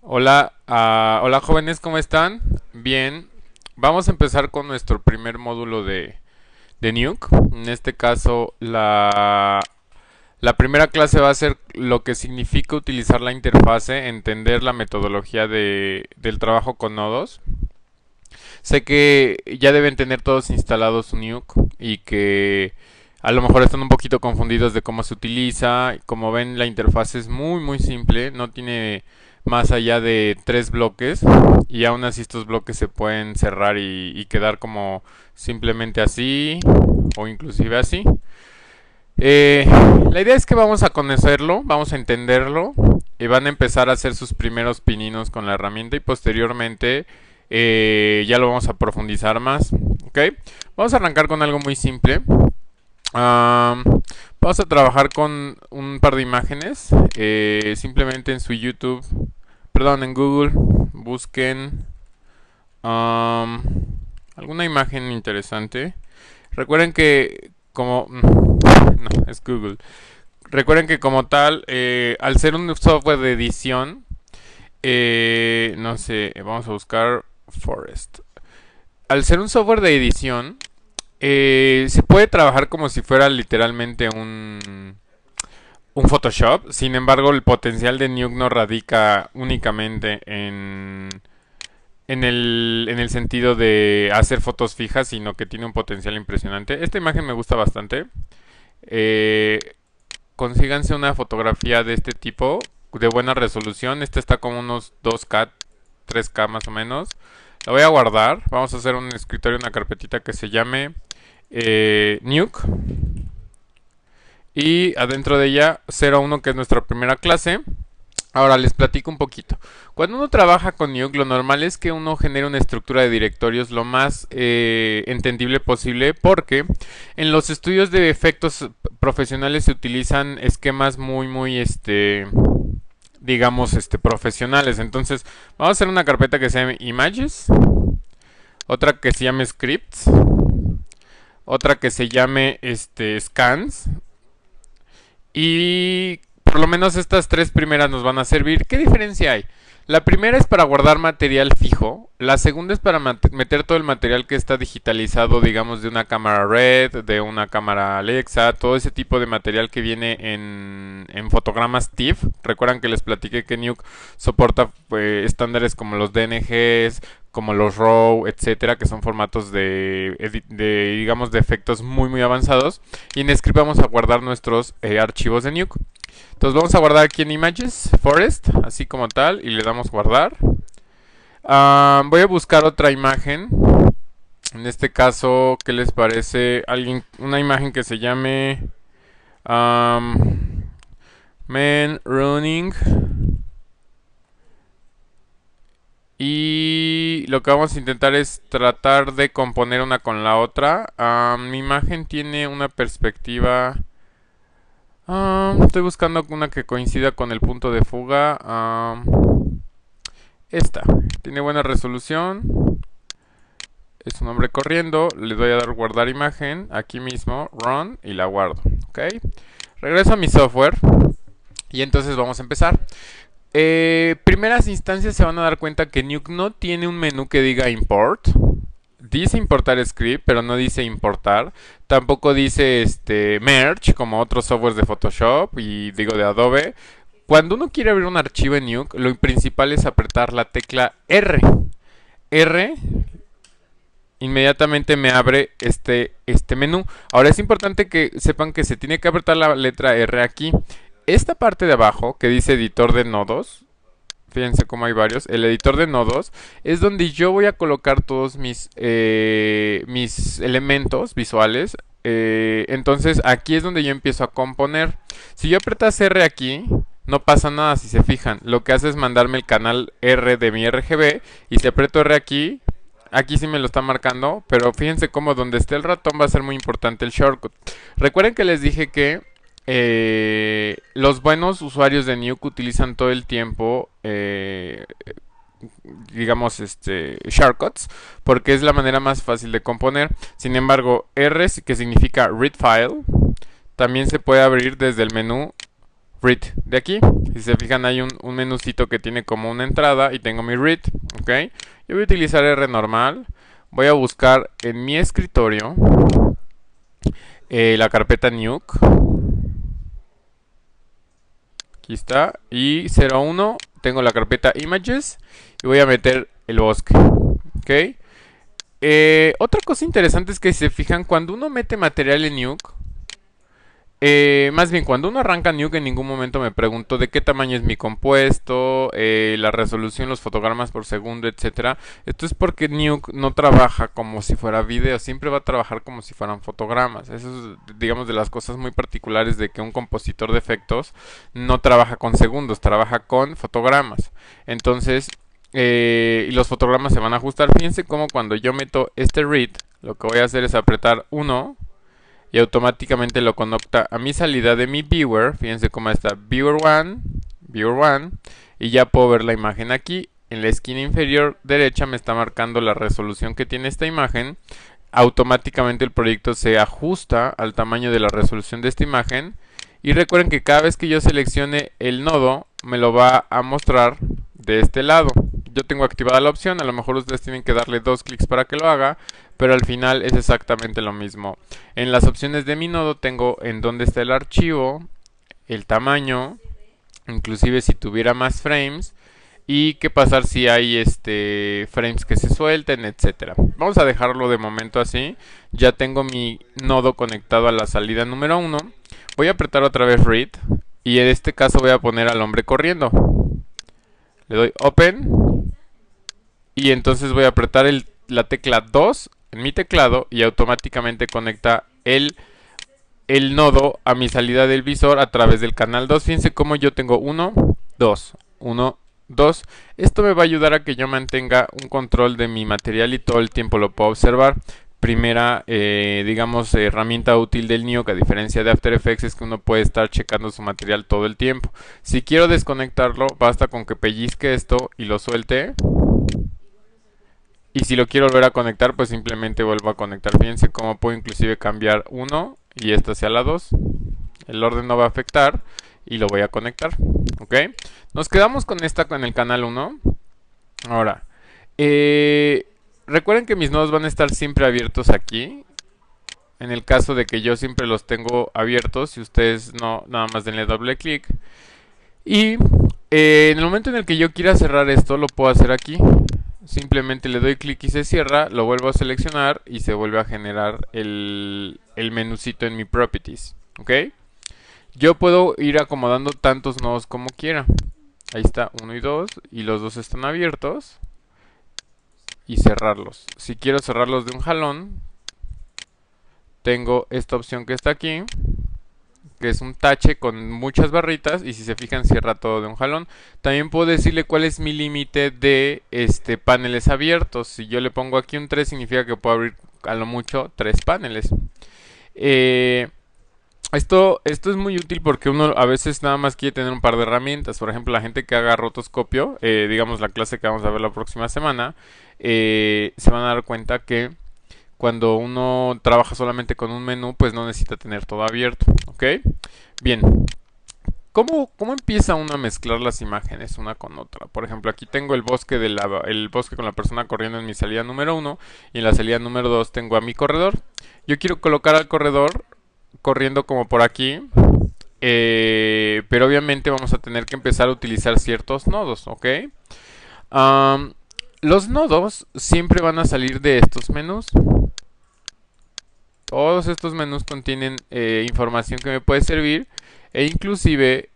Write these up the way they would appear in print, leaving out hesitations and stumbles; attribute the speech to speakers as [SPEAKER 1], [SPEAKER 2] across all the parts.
[SPEAKER 1] Hola, hola jóvenes, ¿cómo están? Bien, vamos a empezar con nuestro primer módulo de Nuke. En este caso, la primera clase va a ser lo que significa utilizar la interfase, entender la metodología del trabajo con nodos. Sé que ya deben tener todos instalados Nuke y que a lo mejor están un poquito confundidos de cómo se utiliza. Como ven, la interfaz es muy simple, no tiene más allá de tres bloques y aún así estos bloques se pueden cerrar y quedar como simplemente así o inclusive así. Eh, la idea es que vamos a conocerlo, vamos a entenderlo y van a empezar a hacer sus primeros pininos con la herramienta y posteriormente ya lo vamos a profundizar más. ¿Ok? Vamos a arrancar con algo muy simple. Um, Vamos a trabajar con un par de imágenes. Simplemente en su YouTube, perdón, en Google, busquen um, alguna imagen interesante. Recuerden que como... No, es Google. Recuerden que como tal, al ser un software de edición, no sé, vamos a buscar Forest. Al ser un software de edición, se puede trabajar como si fuera literalmente un Photoshop. Sin embargo, el potencial de Nuke no radica únicamente en el sentido de hacer fotos fijas, sino que tiene un potencial impresionante. Esta imagen me gusta bastante. Eh, Consíganse una fotografía de este tipo, de buena resolución. Esta está como unos 2K, 3K más o menos. La voy a guardar. Vamos a hacer un escritorio, una carpetita que se llame Nuke. Y adentro de ella 01, que es nuestra primera clase. Ahora les platico un poquito. Cuando uno trabaja con Nuke, lo normal es que uno genere una estructura de directorios lo más entendible posible, porque en los estudios de efectos profesionales se utilizan esquemas muy digamos, profesionales. Entonces, vamos a hacer una carpeta que se llame Images, otra que se llame Scripts, otra que se llame Scans, y por lo menos estas tres primeras nos van a servir. ¿Qué diferencia hay? La primera es para guardar material fijo. La segunda es para meter todo el material que está digitalizado, digamos, de una cámara Red, de una cámara Alexa, todo ese tipo de material que viene en fotogramas TIFF. Recuerdan que les platiqué que Nuke soporta estándares como los DNGs, como los RAW, etcétera, que son formatos digamos, de efectos muy avanzados. Y en Script vamos a guardar nuestros archivos de Nuke. Entonces vamos a guardar aquí en Images, Forest, así como tal, y le damos guardar. Voy a buscar otra imagen. En este caso, ¿qué les parece? Una imagen que se llame Men Running. Y lo que vamos a intentar es tratar de componer una con la otra. Mi imagen tiene una perspectiva. Estoy buscando una que coincida con el punto de fuga. Esta. Tiene buena resolución. Es un hombre corriendo. Le doy a dar guardar imagen. Aquí mismo. Run. Y la guardo. Ok. Regreso a mi software. Y entonces vamos a empezar. Primeras instancias se van a dar cuenta que Nuke no tiene un menú que diga import. Dice importar script, pero no dice importar. Tampoco dice merge, como otros softwares de Photoshop y digo de Adobe. Cuando uno quiere abrir un archivo en Nuke, lo principal es apretar la tecla R. R inmediatamente me abre este menú. Ahora es importante que sepan que se tiene que apretar la letra R aquí. Esta parte de abajo que dice editor de nodos, fíjense cómo hay varios. El editor de nodos es donde yo voy a colocar todos mis elementos visuales. Entonces aquí es donde yo empiezo a componer. Si yo apretas R aquí, no pasa nada si se fijan. Lo que hace es mandarme el canal R de mi RGB. Y si aprieto R aquí, aquí sí me lo está marcando. Pero fíjense cómo donde esté el ratón va a ser muy importante el shortcut. Recuerden que les dije que los buenos usuarios de Nuke utilizan todo el tiempo digamos shortcuts, porque es la manera más fácil de componer. Sin embargo, R, que significa read file, también se puede abrir desde el menú read de aquí. Si se fijan, hay un menucito que tiene como una entrada y tengo mi read, ¿ok? Yo voy a utilizar R normal. Voy a buscar en mi escritorio la carpeta Nuke. Aquí está. Y 01 tengo la carpeta Images y voy a meter el bosque, ¿ok? Otra cosa interesante es que si se fijan, cuando uno mete material en Nuke, más bien, cuando uno arranca Nuke, en ningún momento me pregunto de qué tamaño es mi compuesto, la resolución, los fotogramas por segundo, etcétera. Esto es porque Nuke no trabaja como si fuera video, siempre va a trabajar como si fueran fotogramas. Eso es, digamos, de las cosas muy particulares de que un compositor de efectos no trabaja con segundos, trabaja con fotogramas. Entonces, y los fotogramas se van a ajustar. Fíjense cómo cuando yo meto este read, lo que voy a hacer es apretar 1 y automáticamente lo conecta a mi salida de mi viewer. Fíjense cómo está viewer 1, y ya puedo ver la imagen aquí. En la esquina inferior derecha me está marcando la resolución que tiene esta imagen. Automáticamente el proyecto se ajusta al tamaño de la resolución de esta imagen. Y recuerden que cada vez que yo seleccione el nodo, me lo va a mostrar de este lado. Yo tengo activada la opción, a lo mejor ustedes tienen que darle 2 clics para que lo haga, pero al final es exactamente lo mismo. En las opciones de mi nodo tengo en dónde está el archivo, el tamaño, inclusive si tuviera más frames, y qué pasar si hay frames que se suelten, etcétera. Vamos a dejarlo de momento así. Ya tengo mi nodo conectado a la salida número 1. Voy a apretar otra vez read y en este caso voy a poner al hombre corriendo. Le doy open y entonces voy a apretar la tecla 2 en mi teclado y automáticamente conecta el nodo a mi salida del visor a través del canal 2. Fíjense cómo yo tengo 1, 2, 1, 2. Esto me va a ayudar a que yo mantenga un control de mi material y todo el tiempo lo puedo observar. Primera, digamos, herramienta útil del Nuke, a diferencia de After Effects, es que uno puede estar checando su material todo el tiempo. Si quiero desconectarlo, basta con que pellizque esto y lo suelte. Y si lo quiero volver a conectar, pues simplemente vuelvo a conectar. Fíjense cómo puedo inclusive cambiar 1 y esta hacia la 2. El orden no va a afectar y lo voy a conectar. ¿Ok? Nos quedamos con esta con el canal 1. Ahora, recuerden que mis nodos van a estar siempre abiertos aquí. En el caso de que yo siempre los tengo abiertos, si ustedes no, nada más denle doble clic. Y en el momento en el que yo quiera cerrar esto, lo puedo hacer aquí. Simplemente le doy clic y se cierra, lo vuelvo a seleccionar y se vuelve a generar el menucito en mi properties. ¿Ok? Yo puedo ir acomodando tantos nodos como quiera. Ahí está 1 y 2 y los dos están abiertos. Y cerrarlos. Si quiero cerrarlos de un jalón, tengo esta opción que está aquí, que es un tache con muchas barritas, y si se fijan cierra todo de un jalón. También puedo decirle cuál es mi límite de paneles abiertos. Si yo le pongo aquí un 3, significa que puedo abrir a lo mucho 3 paneles. Esto es muy útil porque uno a veces nada más quiere tener un par de herramientas. Por ejemplo, la gente que haga rotoscopio, digamos la clase que vamos a ver la próxima semana, se van a dar cuenta que cuando uno trabaja solamente con un menú, pues no necesita tener todo abierto. ¿Ok? Bien. ¿Cómo empieza uno a mezclar las imágenes una con otra? Por ejemplo, aquí tengo el bosque con la persona corriendo en mi salida número 1 y en la salida número 2 tengo a mi corredor. Yo quiero colocar al corredor corriendo como por aquí, pero obviamente vamos a tener que empezar a utilizar ciertos nodos, ¿ok? Los nodos siempre van a salir de estos menús. Todos estos menús contienen información que me puede servir, e inclusive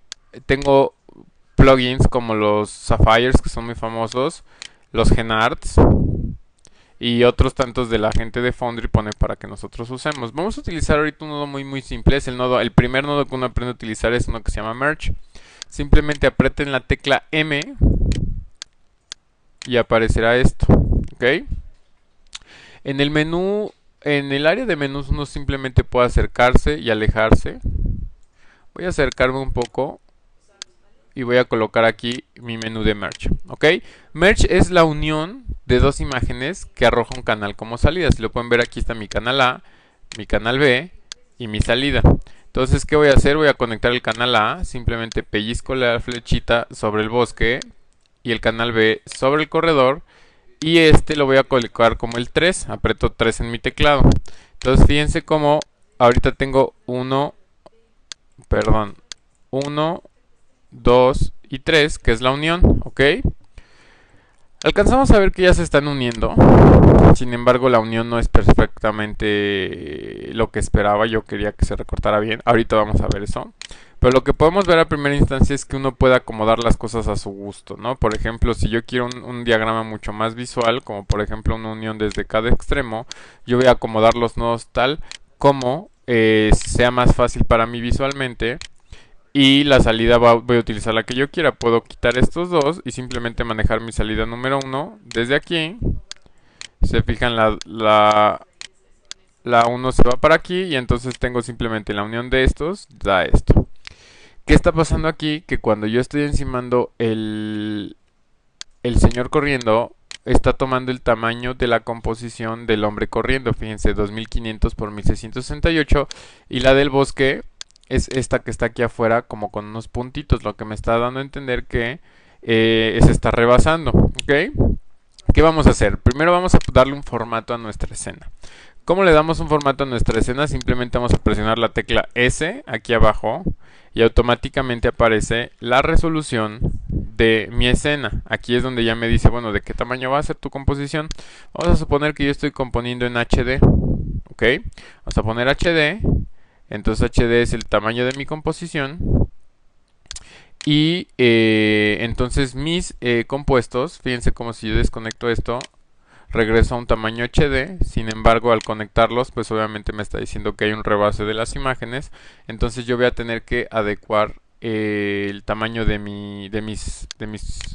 [SPEAKER 1] tengo plugins como los Sapphires, que son muy famosos, los GenArts y otros tantos de la gente de Foundry pone para que nosotros usemos. Vamos a utilizar ahorita un nodo muy simple. Es el primer nodo que uno aprende a utilizar es uno que se llama Merge. Simplemente aprieten la tecla M y aparecerá esto. ¿Ok? En el menú, en el área de menús, uno simplemente puede acercarse y alejarse. Voy a acercarme un poco y voy a colocar aquí mi menú de Merge. ¿Ok? Merge es la unión de dos imágenes que arroja un canal como salida. Si lo pueden ver, aquí está mi canal A, mi canal B y mi salida. Entonces, ¿qué voy a hacer? Voy a conectar el canal A, simplemente pellizco la flechita sobre el bosque y el canal B sobre el corredor y este lo voy a colocar como el 3, aprieto 3 en mi teclado. Entonces, fíjense cómo ahorita tengo uno, 2 y 3, que es la unión, ¿ok? Alcanzamos a ver que ya se están uniendo. Sin embargo, la unión no es perfectamente lo que esperaba. Yo quería que se recortara bien. Ahorita vamos a ver eso. Pero lo que podemos ver a primera instancia es que uno puede acomodar las cosas a su gusto, ¿no? Por ejemplo, si yo quiero un diagrama mucho más visual, como por ejemplo una unión desde cada extremo, yo voy a acomodar los nodos tal como sea más fácil para mí visualmente. Y la salida voy a utilizar la que yo quiera. Puedo quitar estos dos y simplemente manejar mi salida número 1 desde aquí. Se fijan, la 1 se va para aquí y entonces tengo simplemente la unión de estos, da esto. ¿Qué está pasando aquí? Que cuando yo estoy encimando el señor corriendo, está tomando el tamaño de la composición del hombre corriendo. Fíjense, 2500 por 1668 y la del bosque es esta que está aquí afuera como con unos puntitos, lo que me está dando a entender que se está rebasando, ¿ok? ¿Qué vamos a hacer? Primero vamos a darle un formato a nuestra escena. ¿Cómo le damos un formato a nuestra escena? Simplemente vamos a presionar la tecla S aquí abajo y automáticamente aparece la resolución de mi escena. Aquí es donde ya me dice, bueno, de qué tamaño va a ser tu composición. Vamos a suponer que yo estoy componiendo en HD, ¿ok? Vamos a poner HD, entonces HD es el tamaño de mi composición. Y entonces mis compuestos, fíjense como si yo desconecto esto, regreso a un tamaño HD. Sin embargo, al conectarlos, pues obviamente me está diciendo que hay un rebase de las imágenes. Entonces yo voy a tener que adecuar el tamaño de mis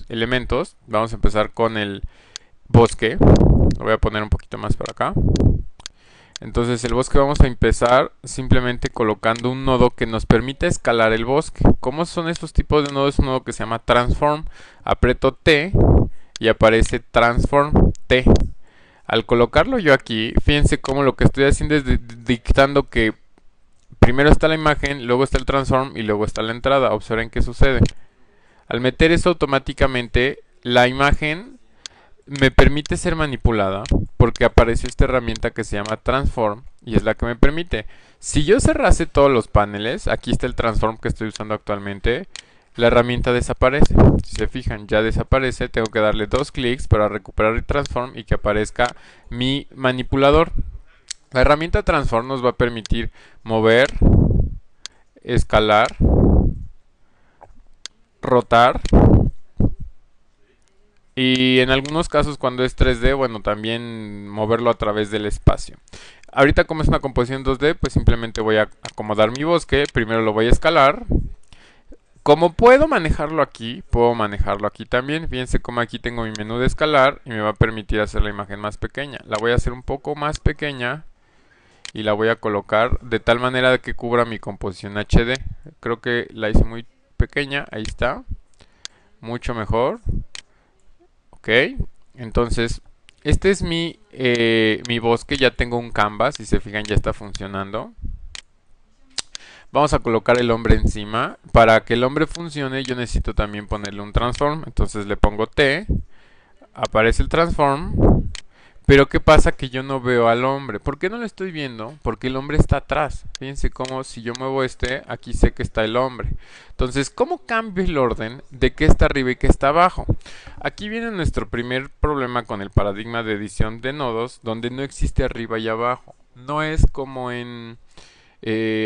[SPEAKER 1] elementos. Vamos a empezar con el bosque. Lo voy a poner un poquito más para acá. Entonces el bosque vamos a empezar simplemente colocando un nodo que nos permita escalar el bosque. ¿Cómo son estos tipos de nodos? Es un nodo que se llama Transform. Aprieto T y aparece Transform T. Al colocarlo yo aquí, fíjense cómo lo que estoy haciendo es dictando que primero está la imagen, luego está el transform y luego está la entrada. Observen qué sucede. Al meter eso automáticamente, la imagen me permite ser manipulada porque aparece esta herramienta que se llama Transform y es la que me permite. Si yo cerrase todos los paneles, aquí está el Transform que estoy usando actualmente, la herramienta desaparece. Si se fijan, ya desaparece. Tengo que darle 2 clics para recuperar el Transform y que aparezca mi manipulador. La herramienta Transform nos va a permitir mover, escalar, rotar y en algunos casos cuando es 3D, bueno, también moverlo a través del espacio. Ahorita como es una composición 2D, pues simplemente voy a acomodar mi bosque. Primero lo voy a escalar. Como puedo manejarlo aquí, puedo manejarlo aquí también. Fíjense cómo aquí tengo mi menú de escalar y me va a permitir hacer la imagen más pequeña. La voy a hacer un poco más pequeña y la voy a colocar de tal manera que cubra mi composición HD. Creo que la hice muy pequeña, ahí está. Mucho mejor. Ok, entonces este es mi bosque. Ya tengo un canvas, si se fijan ya está funcionando. Vamos a colocar el hombre encima. Para que el hombre funcione yo necesito también ponerle un transform. Entonces le pongo T. Aparece el transform. Pero ¿qué pasa? Que yo no veo al hombre. ¿Por qué no lo estoy viendo? Porque el hombre está atrás. Fíjense cómo si yo muevo aquí sé que está el hombre. Entonces, ¿cómo cambio el orden de qué está arriba y qué está abajo? Aquí viene nuestro primer problema con el paradigma de edición de nodos, donde no existe arriba y abajo. No es como en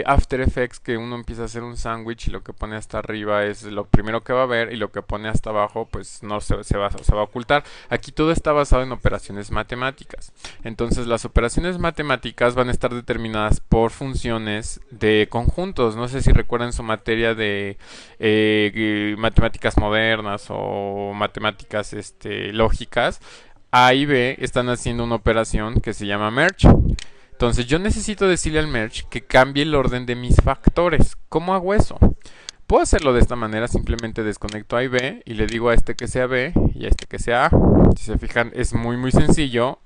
[SPEAKER 1] After Effects, que uno empieza a hacer un sándwich y lo que pone hasta arriba es lo primero que va a ver y lo que pone hasta abajo pues no se va a ocultar. Aquí todo está basado en operaciones matemáticas. Entonces las operaciones matemáticas van a estar determinadas por funciones de conjuntos. No sé si recuerdan su materia de matemáticas modernas o matemáticas lógicas. A y B están haciendo una operación que se llama merge. Entonces yo necesito decirle al merge que cambie el orden de mis factores. ¿Cómo hago eso? Puedo hacerlo de esta manera, simplemente desconecto A y B y le digo a este que sea B y a este que sea A. Si se fijan es muy sencillo.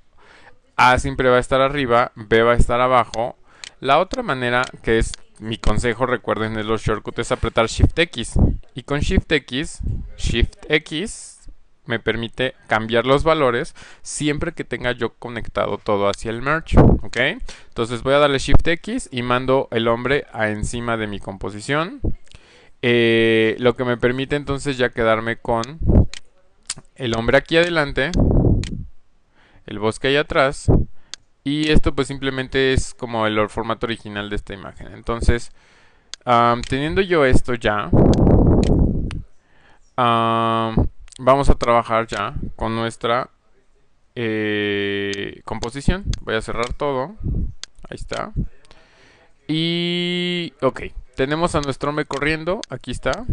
[SPEAKER 1] A siempre va a estar arriba, B va a estar abajo. La otra manera, que es mi consejo, recuerden, de los shortcuts, es apretar Shift X. Y con Shift X me permite cambiar los valores siempre que tenga yo conectado todo hacia el merge, ¿ok? Entonces voy a darle Shift X y mando el hombre a encima de mi composición. Lo que me permite entonces ya quedarme con el hombre aquí adelante, el bosque ahí atrás, y esto pues simplemente es como el formato original de esta imagen. Entonces, teniendo yo esto ya, vamos a trabajar ya con nuestra composición. Voy a cerrar todo. Ahí está. Y ok, tenemos a nuestro hombre corriendo. Aquí está.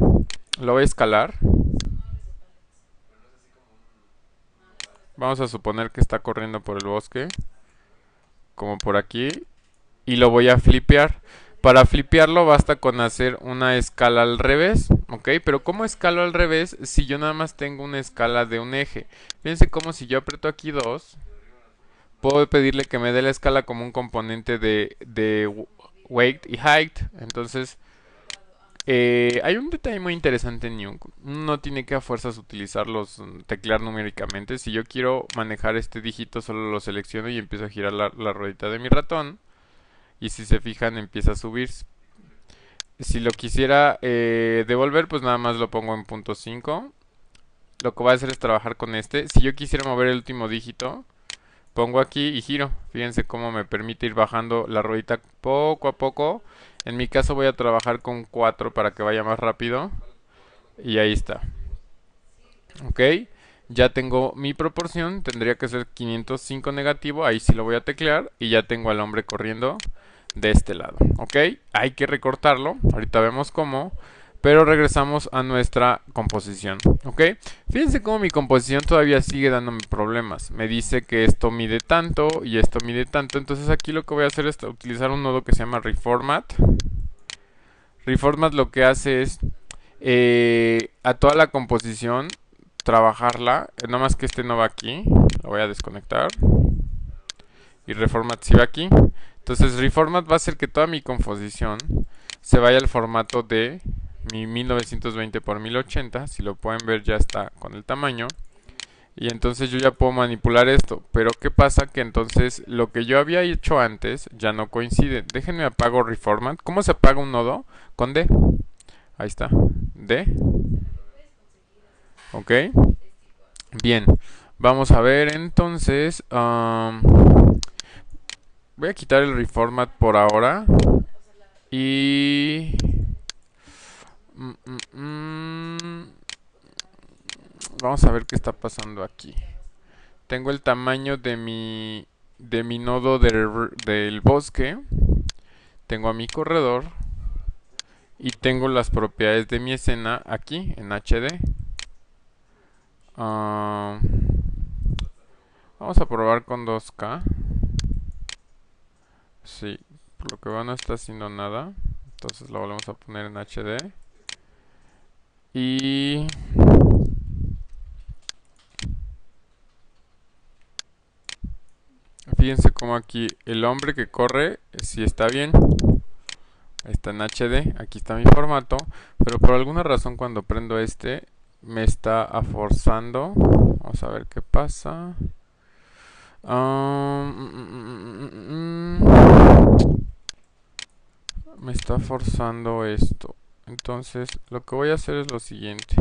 [SPEAKER 1] Lo voy a escalar. Vamos a suponer que está corriendo por el bosque, como por aquí, y lo voy a flipear. Para flipearlo basta con hacer una escala al revés, ¿ok? Pero ¿cómo escalo al revés si yo nada más tengo una escala de un eje? Fíjense como si yo aprieto aquí 2, puedo pedirle que me dé la escala como un componente de weight y height. Entonces, hay un detalle muy interesante en Nuke. No tiene que a fuerzas utilizarlos, teclear numéricamente. Si yo quiero manejar este dígito, solo lo selecciono y empiezo a girar la ruedita de mi ratón. Y si se fijan, empieza a subir. Si lo quisiera devolver, pues nada más lo pongo en punto 5. Lo que voy a hacer es trabajar con este. Si yo quisiera mover el último dígito, pongo aquí y giro. Fíjense cómo me permite ir bajando la ruedita poco a poco. En mi caso voy a trabajar con 4 para que vaya más rápido. Y ahí está. Ok. Ya tengo mi proporción. Tendría que ser 505 negativo. Ahí sí lo voy a teclear. Y ya tengo al hombre corriendo de este lado. Ok. Hay que recortarlo. Ahorita vemos cómo. Pero regresamos a nuestra composición, ¿ok? Fíjense cómo mi composición todavía sigue dándome problemas. Me dice que esto mide tanto y esto mide tanto. Entonces aquí lo que voy a hacer es utilizar un nodo que se llama Reformat. Reformat lo que hace es a toda la composición trabajarla. Nada más que este no va aquí. Lo voy a desconectar. Y Reformat sí va aquí. Entonces Reformat va a hacer que toda mi composición se vaya al formato de mi 1920 por 1080, si lo pueden ver ya está con el tamaño, y entonces yo ya puedo manipular esto. Pero ¿qué pasa? Que entonces lo que yo había hecho antes ya no coincide. Déjenme apago Reformat. ¿Cómo se apaga un nodo? Con D. Ahí está, D. Ok, bien, vamos a ver entonces. Voy a quitar el Reformat por ahora y vamos a ver qué está pasando aquí. Tengo el tamaño de mi nodo del bosque. Tengo a mi corredor. Y tengo las propiedades de mi escena aquí en HD. Vamos a probar con 2K. Sí, por lo que veo no está haciendo nada. Entonces lo volvemos a poner en HD. Y fíjense como aquí el hombre que corre, si está bien, está en HD, aquí está mi formato, pero por alguna razón cuando prendo este me está forzando. Vamos a ver qué pasa. Me está forzando esto. Entonces lo que voy a hacer es lo siguiente.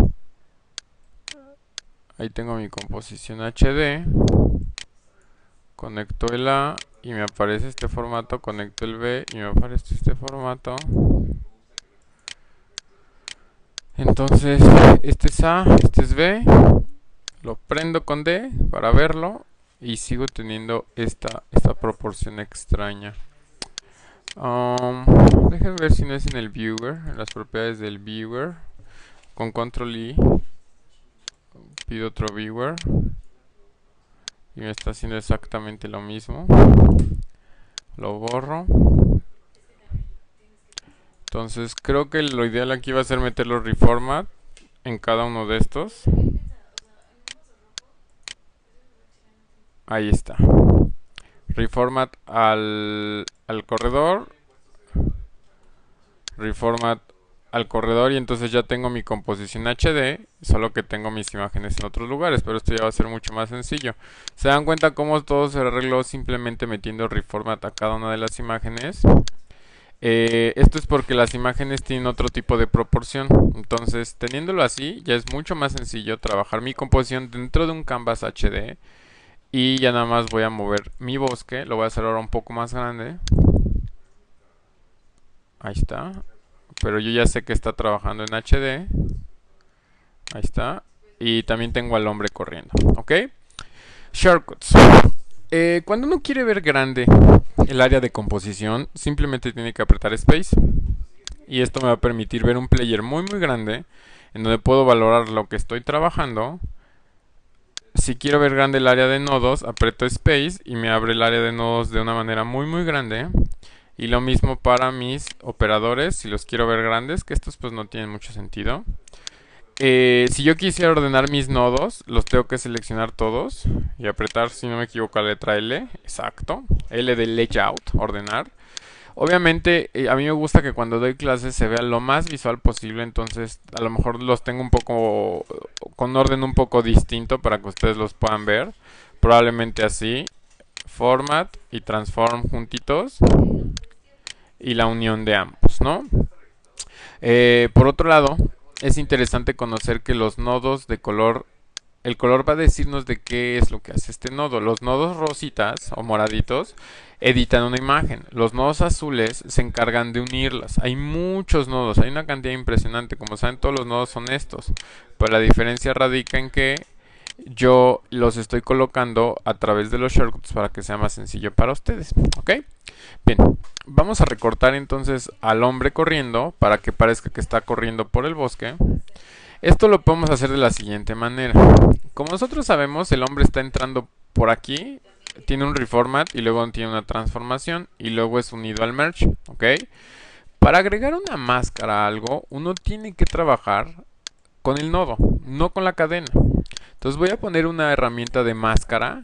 [SPEAKER 1] Ahí tengo mi composición HD. Conecto el A y me aparece este formato. Conecto el B y me aparece este formato. Entonces este es A, este es B. Lo prendo con D para verlo. Y sigo teniendo esta proporción extraña. Déjenme ver si no es en el viewer, en las propiedades del viewer. Con control I pido otro viewer y me está haciendo exactamente lo mismo. Lo borro. Entonces creo que lo ideal aquí va a ser meter los reformat en cada uno de estos. Ahí está. Reformat al corredor reformat al corredor y entonces ya tengo mi composición HD, solo que tengo mis imágenes en otros lugares, pero esto ya va a ser mucho más sencillo. ¿Se dan cuenta cómo todo se arregló simplemente metiendo reformat a cada una de las imágenes? Esto es porque las imágenes tienen otro tipo de proporción, entonces teniéndolo así ya es mucho más sencillo trabajar mi composición dentro de un canvas HD y ya nada más voy a mover mi bosque, lo voy a hacer ahora un poco más grande. Ahí está. Pero yo ya sé que está trabajando en HD. Ahí está. Y también tengo al hombre corriendo. ¿Ok? Shortcuts. Cuando uno quiere ver grande el área de composición, simplemente tiene que apretar Space. Y esto me va a permitir ver un player muy muy grande en donde puedo valorar lo que estoy trabajando. Si quiero ver grande el área de nodos, aprieto Space y me abre el área de nodos de una manera muy muy grande. Y lo mismo para mis operadores, si los quiero ver grandes, que estos pues no tienen mucho sentido. Si yo quisiera ordenar mis nodos, los tengo que seleccionar todos y apretar, si no me equivoco, la letra L, exacto, L de layout, ordenar. Obviamente, a mí me gusta que cuando doy clases se vea lo más visual posible, entonces a lo mejor los tengo un poco con orden un poco distinto para que ustedes los puedan ver. Probablemente así, format y transform juntitos y la unión de ambos, ¿no? Por otro lado, es interesante conocer que los nodos de color, el color va a decirnos de qué es lo que hace este nodo. Los nodos rositas o moraditos editan una imagen. Los nodos azules se encargan de unirlas. Hay muchos nodos, hay una cantidad impresionante. Como saben, todos los nodos son estos. Pero la diferencia radica en que yo los estoy colocando a través de los shortcuts para que sea más sencillo para ustedes. ¿Ok? Bien, vamos a recortar entonces al hombre corriendo para que parezca que está corriendo por el bosque. Esto lo podemos hacer de la siguiente manera. Como nosotros sabemos, el hombre está entrando por aquí, tiene un reformat y luego tiene una transformación y luego es unido al merge, ¿ok? Para agregar una máscara a algo, uno tiene que trabajar con el nodo, no con la cadena. Entonces voy a poner una herramienta de máscara.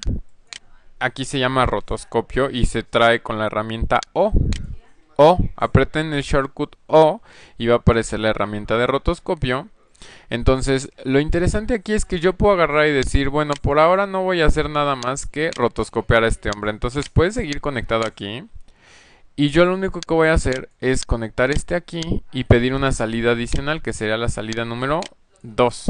[SPEAKER 1] Aquí se llama rotoscopio y se trae con la herramienta O. Aprieten el shortcut O y va a aparecer la herramienta de rotoscopio. Entonces, lo interesante aquí es que yo puedo agarrar y decir, bueno, por ahora no voy a hacer nada más que rotoscopiar a este hombre. Entonces, puede seguir conectado aquí. Y yo lo único que voy a hacer es conectar este aquí y pedir una salida adicional, que sería la salida número 2.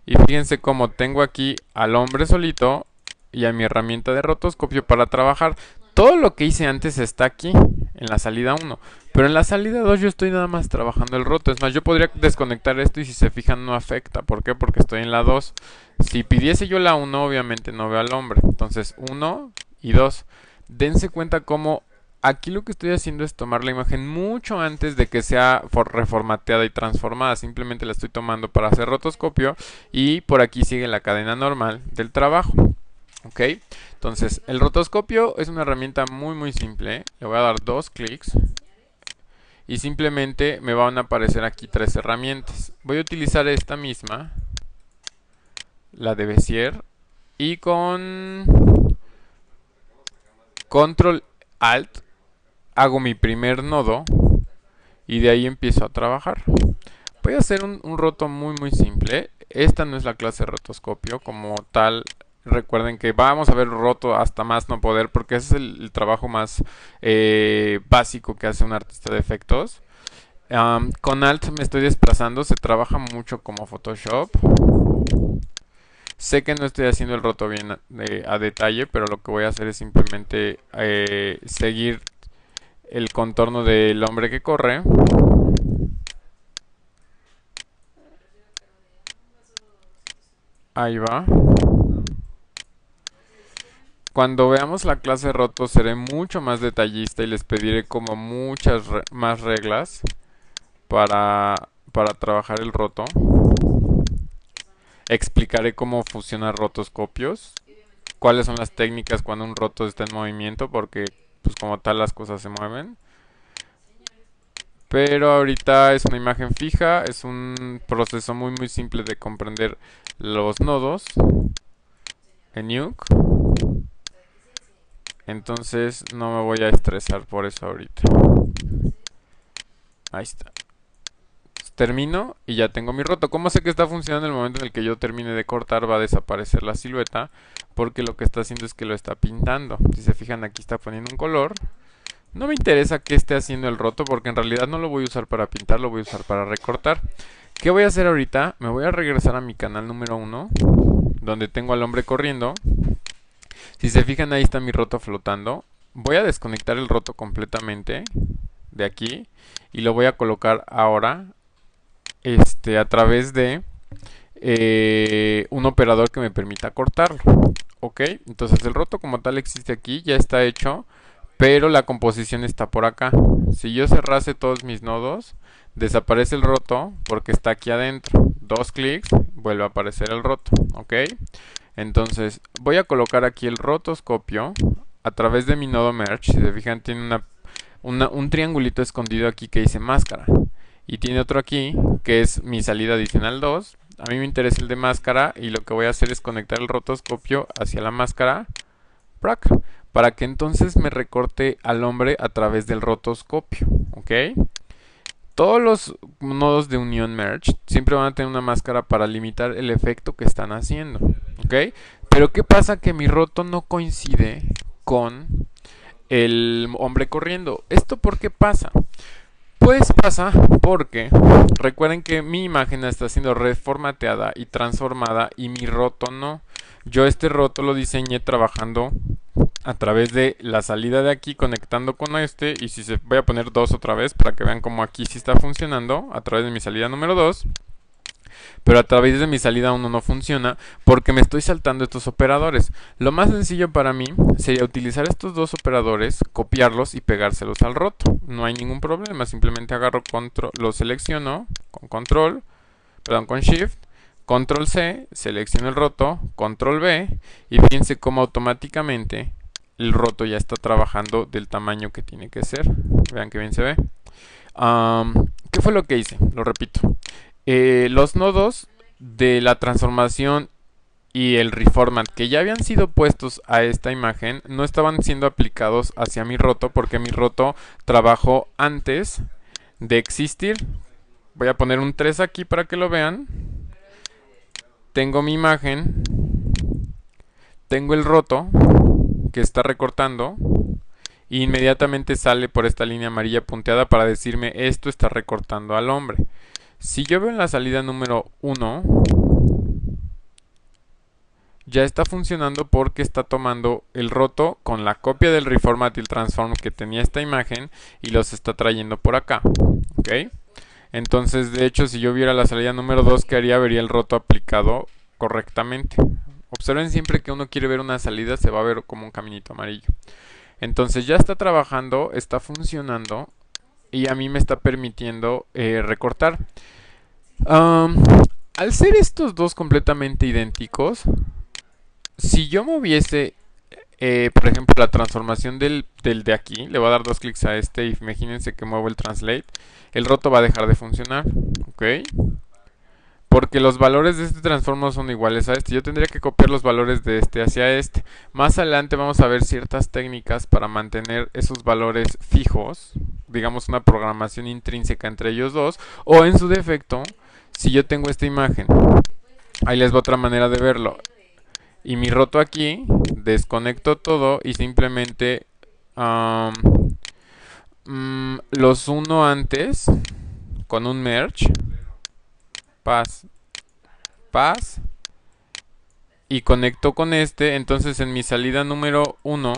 [SPEAKER 1] Y fíjense cómo tengo aquí al hombre solito y a mi herramienta de rotoscopio para trabajar. Todo lo que hice antes está aquí, en la salida 1. Pero en la salida 2 yo estoy nada más trabajando el roto. Es más, yo podría desconectar esto y si se fijan no afecta. ¿Por qué? Porque estoy en la 2. Si pidiese yo la 1, obviamente no veo al hombre. Entonces 1 y 2. Dense cuenta cómo aquí lo que estoy haciendo es tomar la imagen mucho antes de que sea reformateada y transformada. Simplemente la estoy tomando para hacer rotoscopio y por aquí sigue la cadena normal del trabajo. ¿Ok? Entonces, el rotoscopio es una herramienta muy muy simple. Le voy a dar 2 clics y simplemente me van a aparecer aquí 3 herramientas. Voy a utilizar esta misma, la de Bezier, y con Control Alt hago mi primer nodo y de ahí empiezo a trabajar. Voy a hacer un roto muy muy simple. Esta no es la clase de rotoscopio como tal. Recuerden que vamos a ver roto hasta más no poder porque ese es el trabajo más básico que hace un artista de efectos. Con Alt me estoy desplazando, se trabaja mucho como Photoshop. Sé que no estoy haciendo el roto bien a detalle, pero lo que voy a hacer es simplemente seguir el contorno del hombre que corre. Ahí va. Cuando veamos la clase roto seré mucho más detallista y les pediré como muchas más reglas para trabajar el roto. Explicaré cómo funcionan rotoscopios, cuáles son las técnicas cuando un roto está en movimiento, porque pues como tal las cosas se mueven. Pero ahorita es una imagen fija, es un proceso muy muy simple de comprender los nodos en Nuke. Entonces no me voy a estresar por eso ahorita. Ahí está. Termino y ya tengo mi roto. ¿Cómo sé que está funcionando? En el momento en el que yo termine de cortar va a desaparecer la silueta, porque lo que está haciendo es que lo está pintando. Si se fijan, aquí está poniendo un color. No me interesa que esté haciendo el roto, porque en realidad no lo voy a usar para pintar, lo voy a usar para recortar. ¿Qué voy a hacer ahorita? Me voy a regresar a mi canal número 1, donde tengo al hombre corriendo. Si se fijan, ahí está mi roto flotando. Voy a desconectar el roto completamente de aquí y lo voy a colocar ahora a través de un operador que me permita cortarlo. Ok, entonces el roto como tal existe aquí, ya está hecho, pero la composición está por acá. Si yo cerrase todos mis nodos, desaparece el roto porque está aquí adentro. Dos clics, vuelve a aparecer el roto. Ok, entonces voy a colocar aquí el rotoscopio a través de mi nodo merge. Si se fijan, tiene un triangulito escondido aquí que dice máscara. Y tiene otro aquí que es mi salida adicional 2. A mí me interesa el de máscara y lo que voy a hacer es conectar el rotoscopio hacia la máscara para que entonces me recorte al hombre a través del rotoscopio. ¿Ok? Todos los nodos de unión merge siempre van a tener una máscara para limitar el efecto que están haciendo. ¿Ok? Pero ¿qué pasa? Que mi roto no coincide con el hombre corriendo. ¿Esto por qué pasa? Pues pasa porque recuerden que mi imagen está siendo reformateada y transformada y mi roto no. Yo este roto lo diseñé trabajando a través de la salida de aquí conectando con este, y si se voy a poner 2 otra vez para que vean cómo aquí sí está funcionando a través de mi salida número 2. Pero a través de mi salida 1 no funciona porque me estoy saltando estos operadores. Lo más sencillo para mí sería utilizar estos dos operadores, copiarlos y pegárselos al roto. No hay ningún problema, simplemente agarro control, lo selecciono con Shift, Control C, selecciono el roto, Control V, y fíjense cómo automáticamente el roto ya está trabajando del tamaño que tiene que ser. Vean que bien se ve. ¿Qué fue lo que hice? Lo repito. Los nodos de la transformación y el reformat que ya habían sido puestos a esta imagen no estaban siendo aplicados hacia mi roto porque mi roto trabajó antes de existir. Voy a poner un 3 aquí para que lo vean. Tengo mi imagen, tengo el roto que está recortando e inmediatamente sale por esta línea amarilla punteada para decirme esto está recortando al hombre. Si yo veo en la salida número 1, ya está funcionando porque está tomando el roto con la copia del reformat y el transform que tenía esta imagen y los está trayendo por acá. ¿Ok? Entonces, de hecho, si yo viera la salida número 2, ¿qué haría? Vería el roto aplicado correctamente. Observen siempre que uno quiere ver una salida, se va a ver como un caminito amarillo. Entonces ya está trabajando, está funcionando y a mí me está permitiendo recortar. Al ser estos dos completamente idénticos, si yo moviese, por ejemplo, la transformación del de aquí, le voy a dar dos clics a este y imagínense que muevo el translate, el roto va a dejar de funcionar, ¿ok? Porque los valores de este transformo son iguales a este. Yo tendría que copiar los valores de este hacia este. Más adelante vamos a ver ciertas técnicas para mantener esos valores fijos, digamos una programación intrínseca entre ellos dos, o en su defecto, si yo tengo esta imagen, ahí les va otra manera de verlo. Y mi roto aquí, desconecto todo y simplemente los uno antes con un merge, pass, y conecto con este. Entonces en mi salida número 1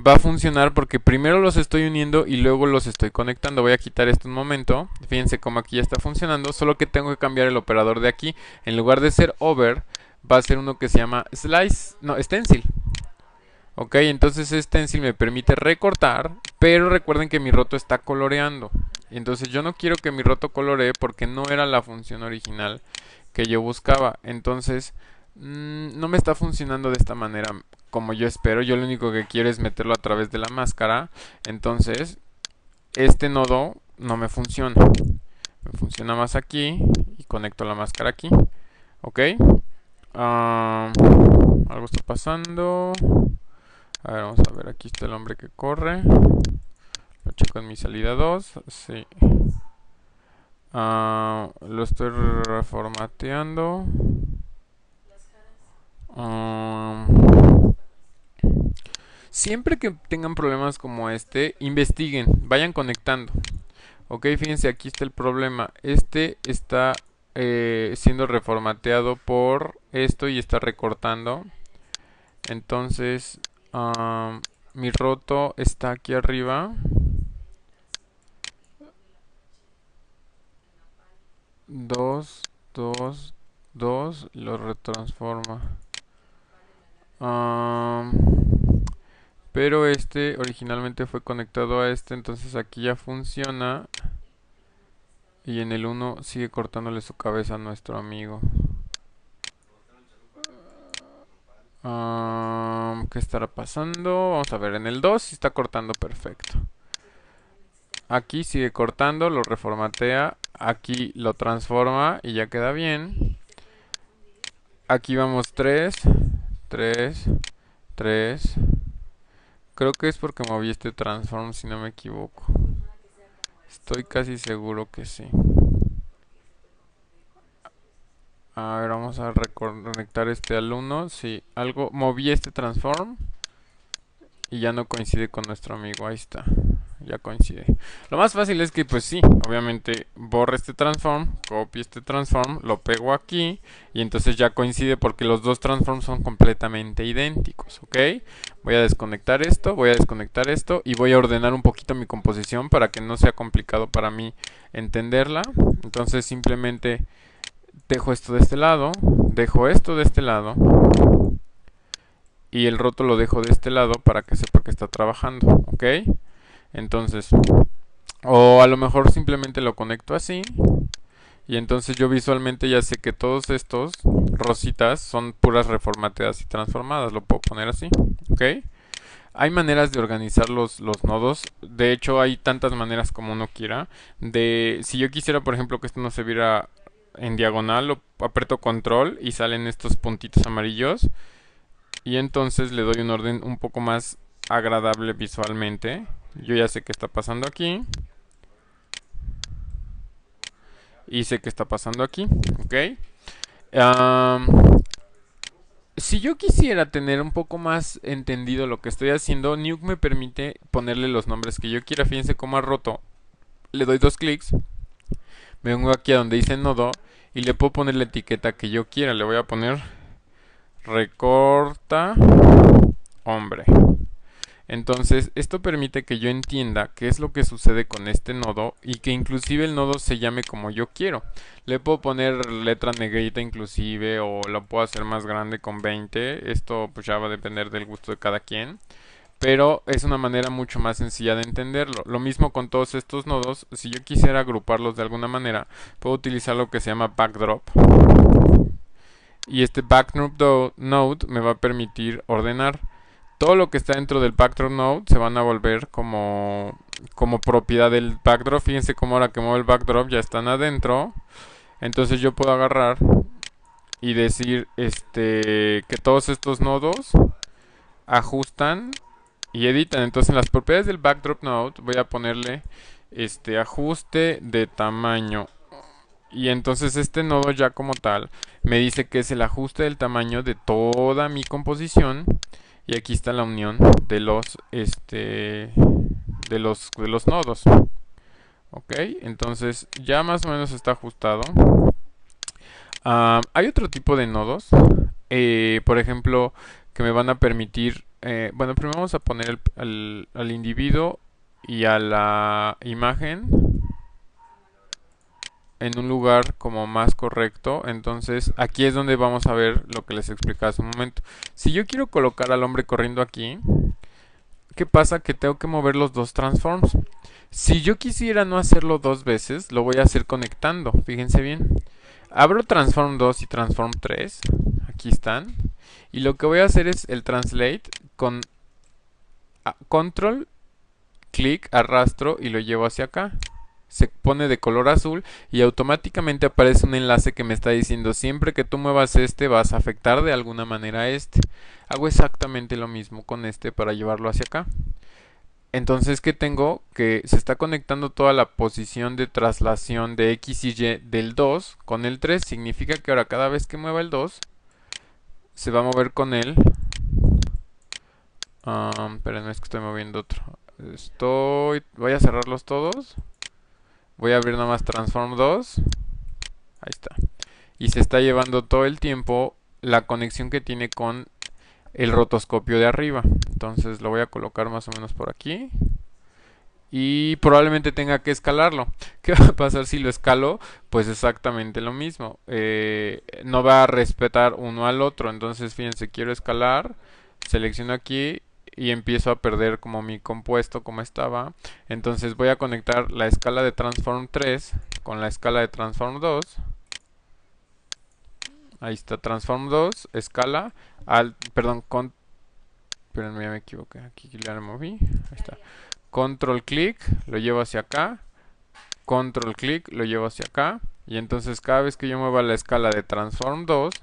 [SPEAKER 1] va a funcionar porque primero los estoy uniendo y luego los estoy conectando. Voy a quitar esto un momento. Fíjense cómo aquí ya está funcionando, solo que tengo que cambiar el operador de aquí. En lugar de ser over, va a ser uno que se llama stencil. Ok, entonces stencil me permite recortar, pero recuerden que mi roto está coloreando. Entonces yo no quiero que mi roto coloree porque no era la función original que yo buscaba. Entonces no me está funcionando de esta manera como yo espero. Yo lo único que quiero es meterlo a través de la máscara. Entonces este nodo no me funciona. Me funciona más aquí y conecto la máscara aquí. Ok. Algo está pasando. A ver, vamos a ver, aquí está el hombre que corre. Lo checo en mi salida 2. Sí. Lo estoy reformateando. Ah, Siempre que tengan problemas como este, investiguen, vayan conectando. Ok, fíjense, aquí está el problema. Este está siendo reformateado por esto y está recortando. Entonces, mi roto está aquí arriba. 2, 2, 2, lo retransforma. Am, pero este originalmente fue conectado a este, entonces aquí ya funciona. Y en el uno sigue cortándole su cabeza a nuestro amigo. ¿Qué estará pasando? Vamos a ver, en el 2 sí está cortando perfecto. Aquí sigue cortando, lo reformatea. Aquí lo transforma y ya queda bien. Aquí vamos 3, 3, 3. Creo que es porque moví este transform, si no me equivoco. Estoy casi seguro que sí. A ver, vamos a reconectar este al 1. Sí, algo moví este transform y ya no coincide con nuestro amigo. Ahí está, ya coincide. Lo más fácil es que, pues sí, obviamente borre este transform, copie este transform, lo pego aquí y entonces ya coincide porque los dos transforms son completamente idénticos, ¿ok? Voy a desconectar esto y voy a ordenar un poquito mi composición para que no sea complicado para mí entenderla. Entonces simplemente dejo esto de este lado, dejo esto de este lado y el roto lo dejo de este lado para que sepa que está trabajando, ¿ok? Entonces, o a lo mejor simplemente lo conecto así y entonces yo visualmente ya sé que todos estos rositas son puras reformateadas y transformadas, lo puedo poner así, ¿ok? Hay maneras de organizar los nodos, de hecho hay tantas maneras como uno quiera, si yo quisiera por ejemplo que esto no se viera en diagonal, lo aprieto control y salen estos puntitos amarillos y entonces le doy un orden un poco más agradable visualmente. Yo ya sé qué está pasando aquí y sé qué está pasando aquí, ¿ok? Am, si yo quisiera tener un poco más entendido lo que estoy haciendo, Nuke me permite ponerle los nombres que yo quiera. Fíjense cómo ha roto. Le doy dos clics, me vengo aquí a donde dice nodo y le puedo poner la etiqueta que yo quiera. Le voy a poner recorta hombre. Entonces, esto permite que yo entienda qué es lo que sucede con este nodo y que inclusive el nodo se llame como yo quiero. Le puedo poner letra negrita inclusive o lo puedo hacer más grande con 20. Esto pues ya va a depender del gusto de cada quien. Pero es una manera mucho más sencilla de entenderlo. Lo mismo con todos estos nodos. Si yo quisiera agruparlos de alguna manera, puedo utilizar lo que se llama backdrop. Y este backdrop node me va a permitir ordenar todo lo que está dentro del backdrop node. Se van a volver como propiedad del backdrop. Fíjense cómo ahora que muevo el backdrop ya están adentro. Entonces yo puedo agarrar y decir que todos estos nodos ajustan y editan. Entonces en las propiedades del backdrop node voy a ponerle ajuste de tamaño. Y entonces este nodo ya como tal me dice que es el ajuste del tamaño de toda mi composición. Y aquí está la unión de los nodos. Ok, entonces ya más o menos está ajustado. Hay otro tipo de nodos, por ejemplo, que me van a permitir, bueno, primero vamos a poner al individuo y a la imagen en un lugar como más correcto. Entonces aquí es donde vamos a ver lo que les explicaba hace un momento. Si yo quiero colocar al hombre corriendo aquí, ¿qué pasa? Que tengo que mover los dos transforms. Si yo quisiera no hacerlo dos veces, lo voy a hacer conectando. Fíjense bien. Abro transform 2 y transform 3. Aquí están. Y lo que voy a hacer es el translate con control, clic, arrastro y lo llevo hacia acá. Se pone de color azul y automáticamente aparece un enlace que me está diciendo siempre que tú muevas este vas a afectar de alguna manera a este. Hago exactamente lo mismo con este para llevarlo hacia acá. Entonces, ¿qué tengo? Que se está conectando toda la posición de traslación de X y Y del 2 con el 3. Significa que ahora cada vez que mueva el 2, se va a mover con él. Pero no es que estoy moviendo otro. Voy a cerrarlos todos. Voy a abrir nomás Transform 2. Ahí está. Y se está llevando todo el tiempo la conexión que tiene con el rotoscopio de arriba. Entonces lo voy a colocar más o menos por aquí. Y probablemente tenga que escalarlo. ¿Qué va a pasar si lo escalo? Pues exactamente lo mismo. No va a respetar uno al otro. Entonces fíjense, quiero escalar. Selecciono aquí y empiezo a perder como mi compuesto como estaba. Entonces voy a conectar la escala de Transform 3 con la escala de Transform 2. Ahí está, Transform 2, escala, perdón, espérenme, ya me equivoqué, aquí ya le moví, ahí está. Control clic, lo llevo hacia acá, control clic, lo llevo hacia acá, y entonces cada vez que yo mueva la escala de Transform 2,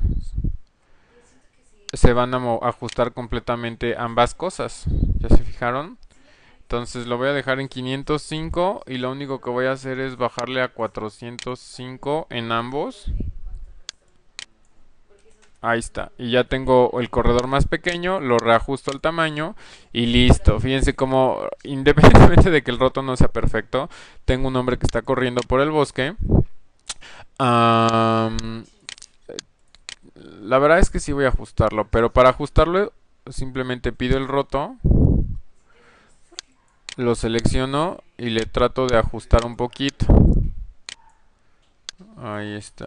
[SPEAKER 1] se van a ajustar completamente ambas cosas, ¿ya se fijaron? Entonces lo voy a dejar en 505 y lo único que voy a hacer es bajarle a 405 en ambos. Ahí está. Y ya tengo el corredor más pequeño, lo reajusto al tamaño y listo. Fíjense cómo, independientemente de que el roto no sea perfecto, tengo un hombre que está corriendo por el bosque. Am, la verdad es que sí voy a ajustarlo, pero para ajustarlo simplemente pido el roto, lo selecciono y le trato de ajustar un poquito. Ahí está.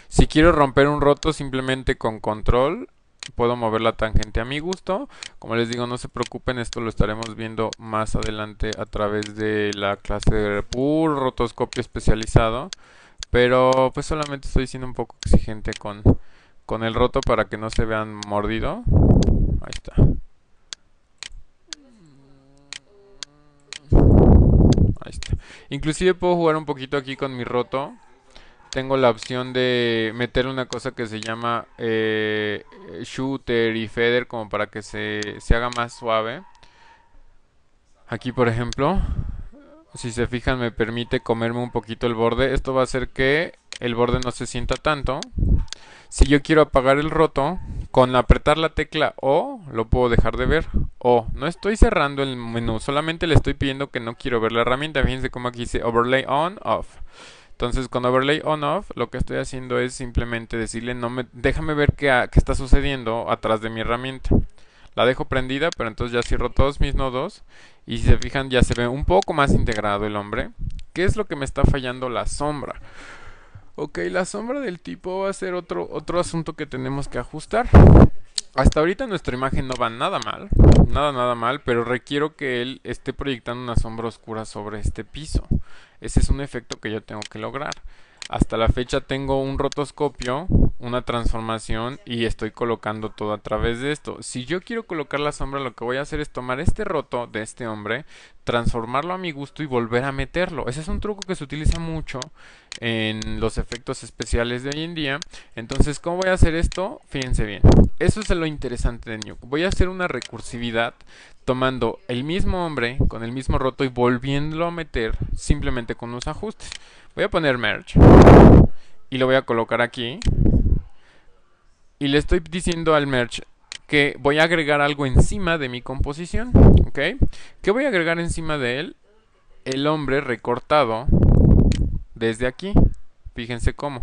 [SPEAKER 1] Si quiero romper un roto simplemente con control puedo mover la tangente a mi gusto. Como les digo, no se preocupen, esto lo estaremos viendo más adelante a través de la clase de puro rotoscopio especializado. Pero pues solamente estoy siendo un poco exigente con el roto para que no se vean mordido. Ahí está. Ahí está. Inclusive puedo jugar un poquito aquí con mi roto. Tengo la opción de meter una cosa que se llama shooter y feather como para que se haga más suave. Aquí por ejemplo, si se fijan me permite comerme un poquito el borde. Esto va a hacer que el borde no se sienta tanto. Si yo quiero apagar el roto, con apretar la tecla O lo puedo dejar de ver. O, no estoy cerrando el menú, solamente le estoy pidiendo que no quiero ver la herramienta. Fíjense cómo aquí dice Overlay On, Off. Entonces con Overlay On Off lo que estoy haciendo es simplemente decirle déjame ver qué está sucediendo atrás de mi herramienta. La dejo prendida, pero entonces ya cierro todos mis nodos y si se fijan ya se ve un poco más integrado el hombre. ¿Qué es lo que me está fallando? La sombra. Ok, la sombra del tipo va a ser otro asunto que tenemos que ajustar. Hasta ahorita nuestra imagen no va nada mal, nada mal, pero requiero que él esté proyectando una sombra oscura sobre este piso. Ese es un efecto que yo tengo que lograr. Hasta la fecha tengo un rotoscopio, una transformación y estoy colocando todo a través de esto. Si yo quiero colocar la sombra, lo que voy a hacer es tomar este roto de este hombre, transformarlo a mi gusto y volver a meterlo. Ese es un truco que se utiliza mucho en los efectos especiales de hoy en día. Entonces, ¿cómo voy a hacer esto? Fíjense bien. Eso es lo interesante de Nuke. Voy a hacer una recursividad tomando el mismo hombre con el mismo roto y volviéndolo a meter simplemente con unos ajustes. Voy a poner Merge y lo voy a colocar aquí. Y le estoy diciendo al Merge que voy a agregar algo encima de mi composición. ¿Ok? ¿Qué voy a agregar encima de él? El hombre recortado desde aquí. Fíjense cómo.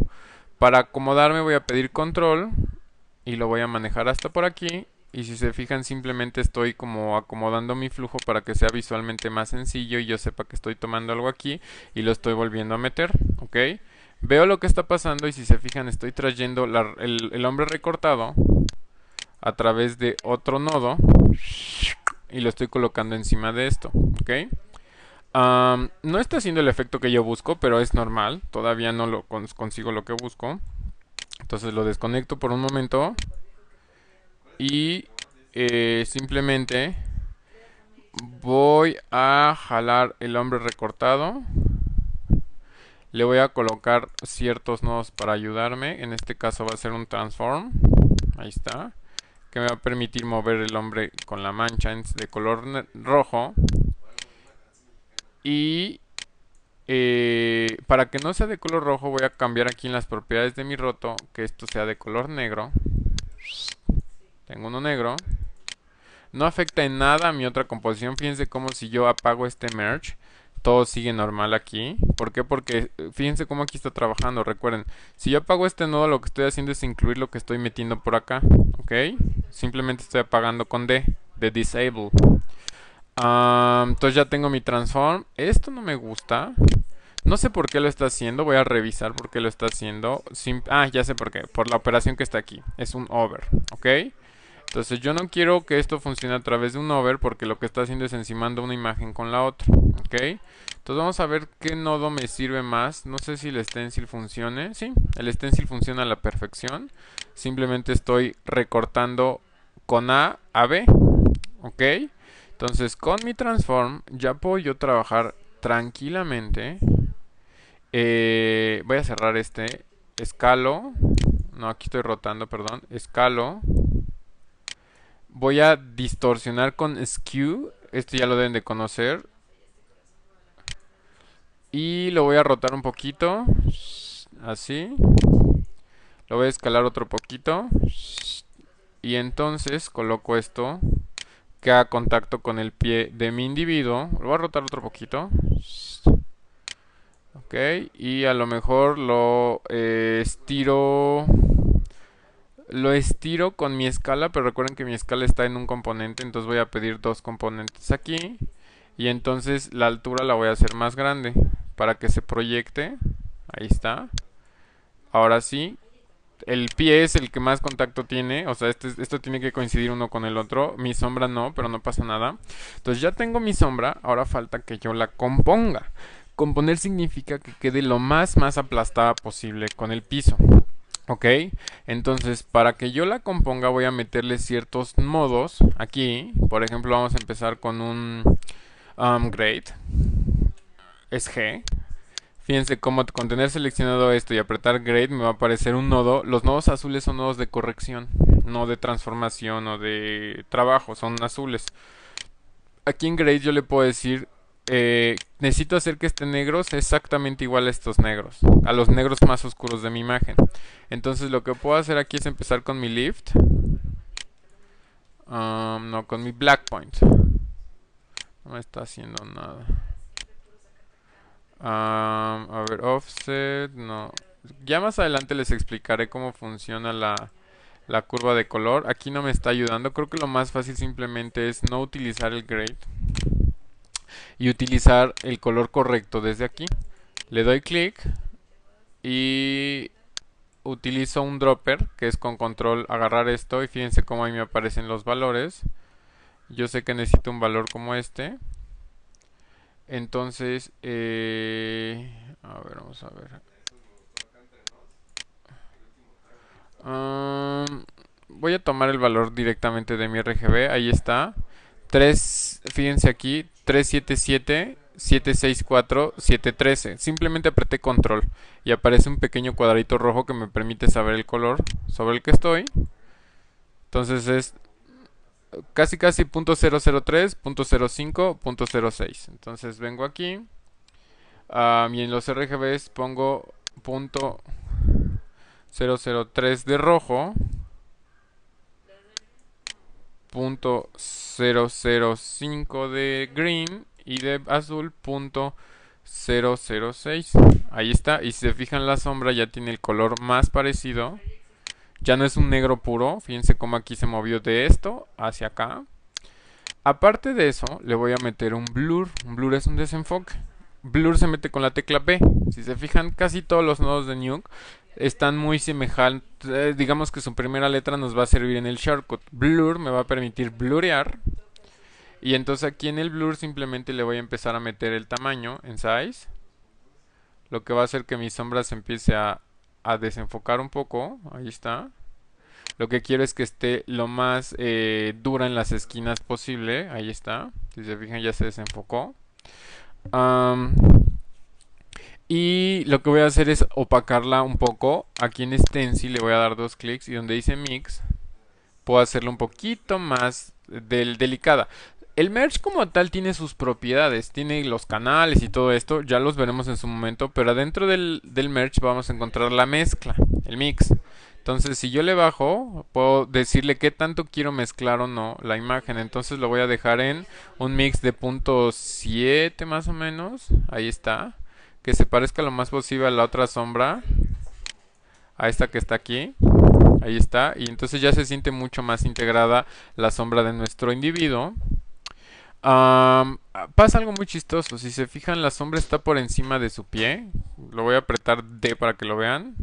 [SPEAKER 1] Para acomodarme voy a pedir control y lo voy a manejar hasta por aquí. Y si se fijan simplemente estoy como acomodando mi flujo para que sea visualmente más sencillo y yo sepa que estoy tomando algo aquí y lo estoy volviendo a meter, ¿ok? Veo lo que está pasando y si se fijan estoy trayendo el hombre recortado a través de otro nodo y lo estoy colocando encima de esto, ¿ok? No está haciendo el efecto que yo busco, pero es normal, todavía no lo consigo lo que busco. Entonces lo desconecto por un momento y simplemente voy a jalar el hombre recortado. Le voy a colocar ciertos nodos para ayudarme. En este caso va a ser un transform. Ahí está. que me va a permitir mover el hombre con la mancha de color rojo. Y para que no sea de color rojo voy a cambiar aquí en las propiedades de mi roto que esto sea de color negro. Tengo uno negro. No afecta en nada a mi otra composición. Fíjense como si yo apago este merge, todo sigue normal aquí. ¿Por qué? Porque fíjense cómo aquí está trabajando. Recuerden, si yo apago este nodo, lo que estoy haciendo es incluir lo que estoy metiendo por acá. ¿Ok? Simplemente estoy apagando con D, de disable. Entonces ya tengo mi transform. Esto no me gusta. No sé por qué lo está haciendo. Voy a revisar por qué lo está haciendo. Ya sé por qué. Por la operación que está aquí. Es un over. ¿Ok? Entonces yo no quiero que esto funcione a través de un over porque lo que está haciendo es encimando una imagen con la otra. ¿Ok? Entonces vamos a ver qué nodo me sirve más. No sé si el stencil funcione. Sí, el stencil funciona a la perfección. Simplemente estoy recortando con A B. ¿Ok? Entonces con mi transform ya puedo yo trabajar tranquilamente. Voy a cerrar este. Escalo. No, aquí estoy rotando, perdón. Escalo. Voy a distorsionar con Skew. Esto ya lo deben de conocer. Y lo voy a rotar un poquito. Así. Lo voy a escalar otro poquito. Y entonces coloco esto que haga contacto con el pie de mi individuo. Lo voy a rotar otro poquito. Ok. Y a lo mejor lo estiro. Lo estiro con mi escala, pero recuerden que mi escala está en un componente, entonces voy a pedir dos componentes aquí. Y entonces la altura la voy a hacer más grande para que se proyecte. Ahí está. Ahora sí, el pie es el que más contacto tiene, o sea, esto tiene que coincidir uno con el otro. Mi sombra no, pero no pasa nada. Entonces ya tengo mi sombra, ahora falta que yo la componga. Componer significa que quede lo más aplastada posible con el piso. Ok, entonces para que yo la componga voy a meterle ciertos modos aquí. Por ejemplo, vamos a empezar con un grade. Es G. Fíjense cómo con tener seleccionado esto y apretar grade me va a aparecer un nodo. Los nodos azules son nodos de corrección, no de transformación o de trabajo, son azules. Aquí en grade yo le puedo decir, necesito hacer que este negro sea exactamente igual a estos negros, a los negros más oscuros de mi imagen. Entonces lo que puedo hacer aquí es empezar con mi lift. No, con mi black point. No me está haciendo nada. A ver, offset, no. Ya más adelante les explicaré cómo funciona la curva de color. Aquí no me está ayudando. Creo que lo más fácil simplemente es no utilizar el grade y utilizar el color correcto desde aquí. Le doy clic y utilizo un dropper que es con control agarrar esto y fíjense cómo ahí me aparecen los valores. Yo sé que necesito un valor como este. Entonces, a ver, vamos a ver. Voy a tomar el valor directamente de mi RGB. Ahí está. 3, fíjense aquí, 377 764 713. Simplemente apreté control y aparece un pequeño cuadradito rojo que me permite saber el color sobre el que estoy. Entonces es casi .003, .05, .06. Entonces vengo aquí y en los RGBs pongo .003 de rojo, .005 de green y de azul .006. Ahí está. Y si se fijan, la sombra ya tiene el color más parecido. Ya no es un negro puro. Fíjense cómo aquí se movió de esto hacia acá. Aparte de eso, le voy a meter un blur. Un blur es un desenfoque. Blur se mete con la tecla P. Si se fijan, casi todos los nodos de Nuke están muy semejantes. Digamos que su primera letra nos va a servir en el shortcut. Blur me va a permitir blurear. Y entonces aquí en el blur simplemente le voy a empezar a meter el tamaño en size. Lo que va a hacer que mi sombra se empiece a desenfocar un poco. Ahí está. Lo que quiero es que esté lo más dura en las esquinas posible. Ahí está. Si se fijan ya se desenfocó. Y lo que voy a hacer es opacarla un poco. Aquí en Stencil le voy a dar dos clics y donde dice Mix puedo hacerlo un poquito más delicada. El merge como tal tiene sus propiedades, tiene los canales y todo esto, ya los veremos en su momento, pero adentro del merge vamos a encontrar la mezcla, el mix. Entonces, si yo le bajo, puedo decirle qué tanto quiero mezclar o no la imagen. Entonces lo voy a dejar en un mix de .7 más o menos. Ahí está. Que se parezca lo más posible a la otra sombra. A esta que está aquí. Ahí está. Y entonces ya se siente mucho más integrada la sombra de nuestro individuo. Pasa algo muy chistoso. Si se fijan, la sombra está por encima de su pie. Lo voy a apretar D para que lo vean.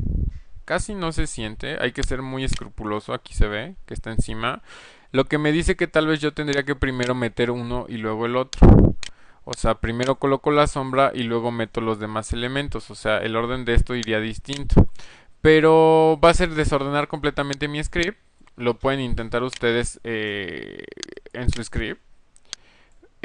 [SPEAKER 1] Casi no se siente, hay que ser muy escrupuloso, aquí se ve que está encima. Lo que me dice que tal vez yo tendría que primero meter uno y luego el otro. O sea, primero coloco la sombra y luego meto los demás elementos. O sea, el orden de esto iría distinto. Pero va a ser desordenar completamente mi script. Lo pueden intentar ustedes en su script.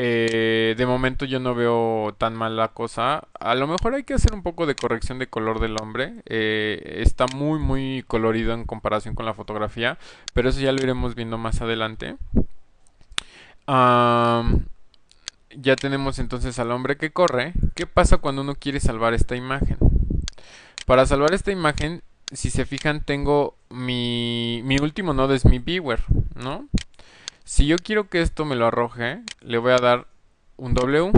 [SPEAKER 1] De momento yo no veo tan mal la cosa. A lo mejor hay que hacer un poco de corrección de color del hombre. Está muy colorido en comparación con la fotografía, pero eso ya lo iremos viendo más adelante. Ya tenemos entonces al hombre que corre. ¿Qué pasa cuando uno quiere salvar esta imagen? Para salvar esta imagen, si se fijan, tengo mi último nodo es mi viewer, ¿no? Si yo quiero que esto me lo arroje, le voy a dar un W.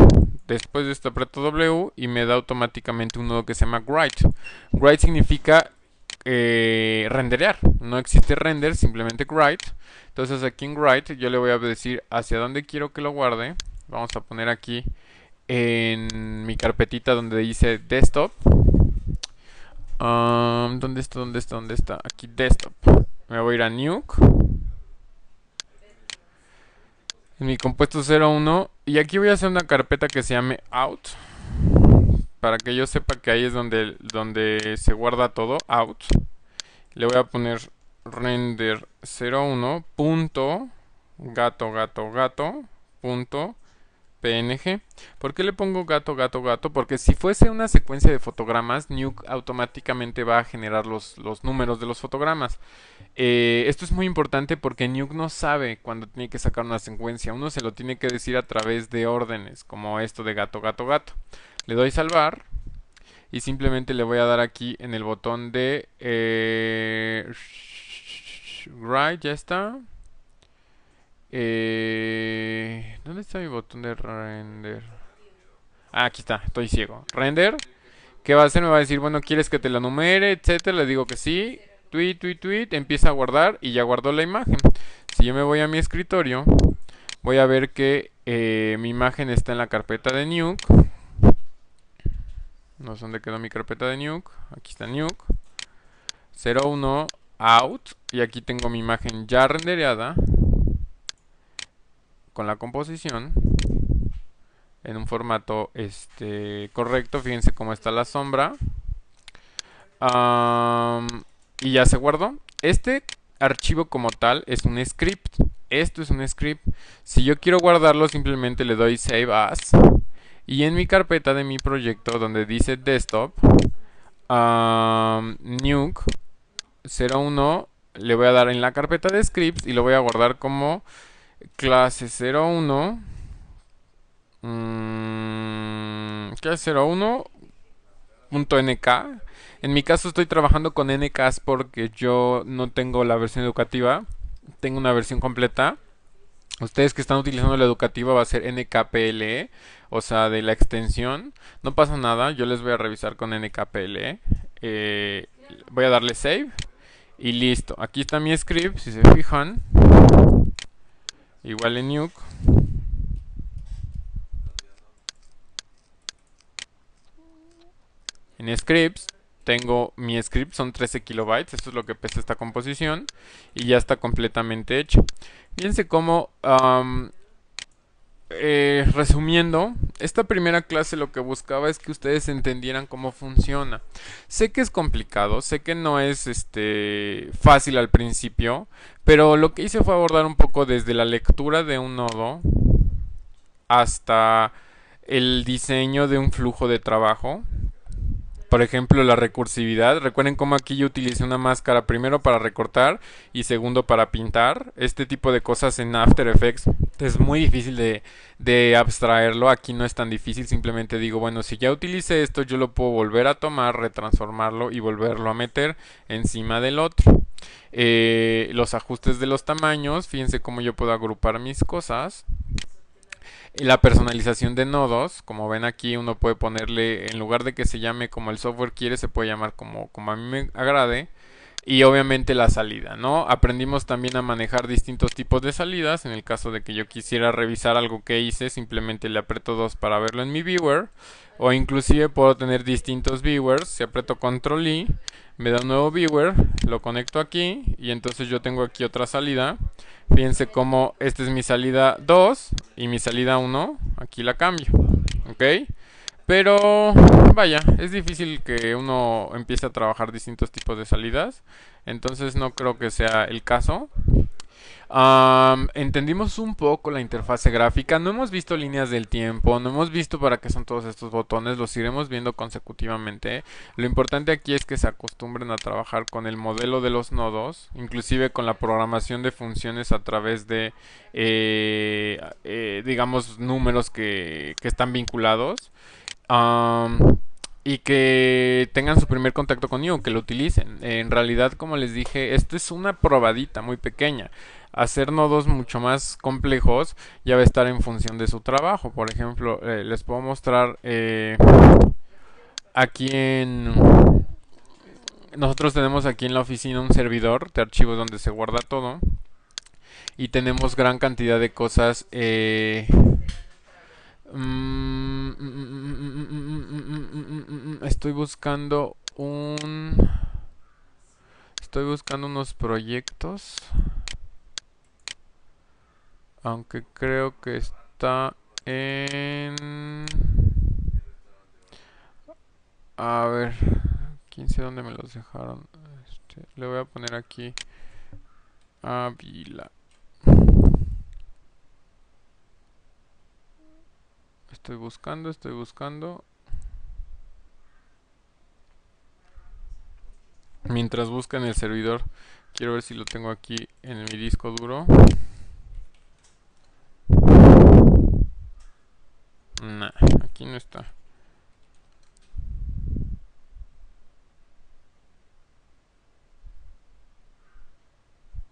[SPEAKER 1] Después de esto aprieto W y me da automáticamente un nodo que se llama write. Write significa renderear. No existe render, simplemente write. Entonces aquí en write yo le voy a decir hacia dónde quiero que lo guarde. Vamos a poner aquí en mi carpetita donde dice desktop. ¿Dónde está? ¿Dónde está? ¿Dónde está? Aquí desktop. Me voy a ir a Nuke. En mi compuesto 01 y aquí voy a hacer una carpeta que se llame out para que yo sepa que ahí es donde se guarda todo, out. Le voy a poner render 01 punto gato gato gato punto PNG. ¿Por qué le pongo gato, gato, gato? Porque si fuese una secuencia de fotogramas, Nuke automáticamente va a generar los números de los fotogramas. Esto es muy importante porque Nuke no sabe cuando tiene que sacar una secuencia. Uno se lo tiene que decir a través de órdenes, como esto de gato, gato, gato. Le doy salvar y simplemente le voy a dar aquí en el botón de write, ya está. ¿Dónde está mi botón de render? Ah, aquí está, estoy ciego. Render. ¿Qué va a hacer? Me va a decir, bueno, ¿quieres que te la numere? Etcétera. Le digo que sí. Tweet, tweet, tweet. Empieza a guardar y ya guardó la imagen. Si yo me voy a mi escritorio, voy a ver que mi imagen está en la carpeta de Nuke. No sé dónde quedó mi carpeta de Nuke. Aquí está Nuke. 01 out. Y aquí tengo mi imagen ya rendereada con la composición en un formato correcto. Fíjense cómo está la sombra. Y ya se guardó. Este archivo como tal es un script. Esto es un script. Si yo quiero guardarlo, simplemente le doy save as. Y en mi carpeta de mi proyecto donde dice desktop, nuke 01, le voy a dar en la carpeta de scripts y lo voy a guardar como clase 01. Clase 01.nk. En mi caso estoy trabajando con NKs porque yo no tengo la versión educativa. Tengo una versión completa. Ustedes que están utilizando la educativa va a ser NKPLE, o sea, de la extensión. No pasa nada, yo les voy a revisar con NKPLE. Voy a darle save y listo. Aquí está mi script, si se fijan. Igual en Nuke. En scripts tengo mi script, son 13 kilobytes, esto es lo que pesa esta composición y ya está completamente hecho. Fíjense cómo, resumiendo, esta primera clase lo que buscaba es que ustedes entendieran cómo funciona. Sé que es complicado, sé que no es fácil al principio, pero lo que hice fue abordar un poco desde la lectura de un nodo hasta el diseño de un flujo de trabajo. Por ejemplo, la recursividad. Recuerden cómo aquí yo utilicé una máscara primero para recortar y segundo para pintar. Este tipo de cosas en After Effects es muy difícil de abstraerlo. Aquí no es tan difícil. Simplemente digo, bueno, si ya utilicé esto, yo lo puedo volver a tomar, retransformarlo y volverlo a meter encima del otro. Los ajustes de los tamaños. Fíjense cómo yo puedo agrupar mis cosas. La personalización de nodos, como ven aquí, uno puede ponerle, en lugar de que se llame como el software quiere, se puede llamar como a mí me agrade. Y obviamente la salida, ¿no? Aprendimos también a manejar distintos tipos de salidas. En el caso de que yo quisiera revisar algo que hice, simplemente le aprieto 2 para verlo en mi viewer. O inclusive puedo tener distintos viewers. Si aprieto control I, me da un nuevo viewer, lo conecto aquí y entonces yo tengo aquí otra salida. Fíjense cómo esta es mi salida 2 y mi salida 1. Aquí la cambio, ¿ok? Pero vaya, es difícil que uno empiece a trabajar distintos tipos de salidas. Entonces no creo que sea el caso. Entendimos un poco la interfase gráfica. No hemos visto líneas del tiempo. No hemos visto para qué son todos estos botones. Los iremos viendo consecutivamente. Lo importante aquí es que se acostumbren a trabajar con el modelo de los nodos. Inclusive con la programación de funciones a través de digamos números que están vinculados. Y que tengan su primer contacto con You, que lo utilicen. En realidad, como les dije, esto es una probadita muy pequeña. Hacer nodos mucho más complejos ya va a estar en función de su trabajo. Por ejemplo, les puedo mostrar aquí en... Nosotros tenemos aquí en la oficina un servidor de archivos donde se guarda todo. Y tenemos gran cantidad de cosas estoy buscando estoy buscando unos proyectos, aunque creo que está en... A ver, quién sé dónde me los dejaron. Le voy a poner aquí Ávila. Estoy buscando. Mientras busca en el servidor, quiero ver si lo tengo aquí en mi disco duro. Nah, aquí no está.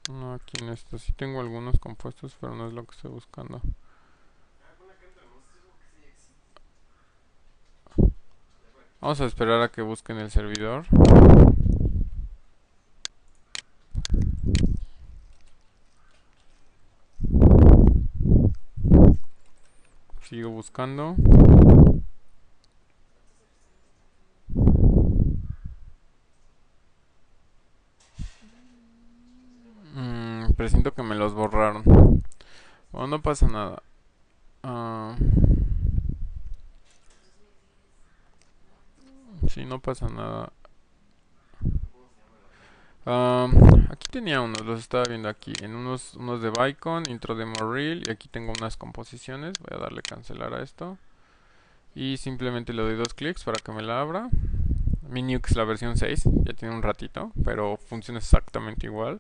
[SPEAKER 1] No, aquí no está. Sí tengo algunos compuestos, pero no es lo que estoy buscando. Vamos a esperar a que busquen el servidor. Sigo buscando. Presiento que me los borraron. Bueno, no pasa nada. Sí, no pasa nada. Aquí tenía unos, los estaba viendo aquí. En unos de Bicon, intro de Morril. Y aquí tengo unas composiciones. Voy a darle cancelar a esto. Y simplemente le doy 2 clics para que me la abra. Mi Nuke es la versión 6, ya tiene un ratito, pero funciona exactamente igual.